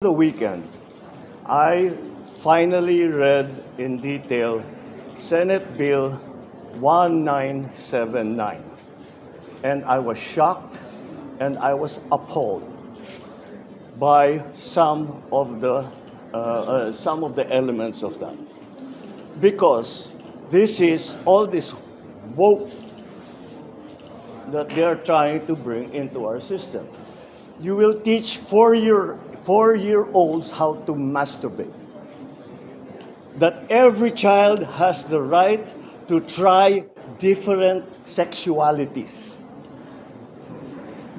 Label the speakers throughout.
Speaker 1: The weekend, I finally read in detail Senate Bill 1979, and I was shocked and I was appalled by some of the elements of that, because this is all this woke that they are trying to bring into our system. You will teach four-year-olds how to masturbate. That every child has the right to try different sexualities.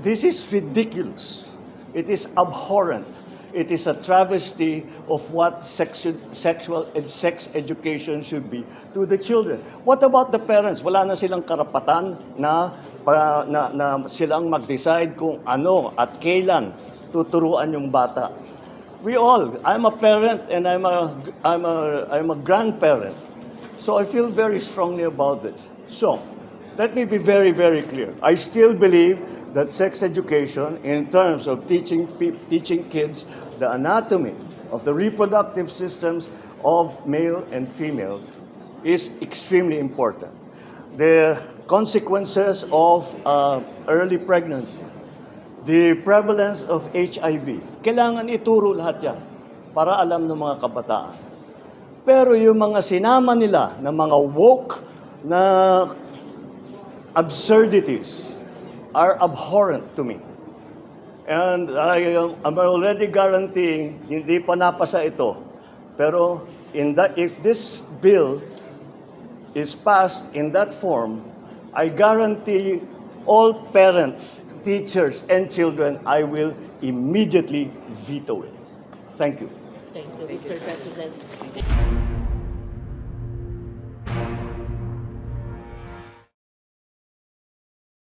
Speaker 1: This is ridiculous. It is abhorrent. It is a travesty of what sexual and sex education should be to the children. What about the parents? Wala na silang karapatan na silang mag-decide kung ano at kailan tuturuan yung bata. I'm a parent and I'm a grandparent. So I feel very strongly about this. So, let me be very, very clear. I still believe that sex education, in terms of teaching kids the anatomy of the reproductive systems of male and females, is extremely important. The consequences of early pregnancy, the prevalence of HIV, kailangan ituro lahat yan para alam ng mga kabataan. Pero yung mga sinama nila na mga woke na absurdities are abhorrent to me. And I'm already guaranteeing, hindi pa napasa ito. Pero if this bill is passed in that form, I guarantee all parents, teachers, and children, I will immediately veto it. Thank you.
Speaker 2: Thank you, Mr. President.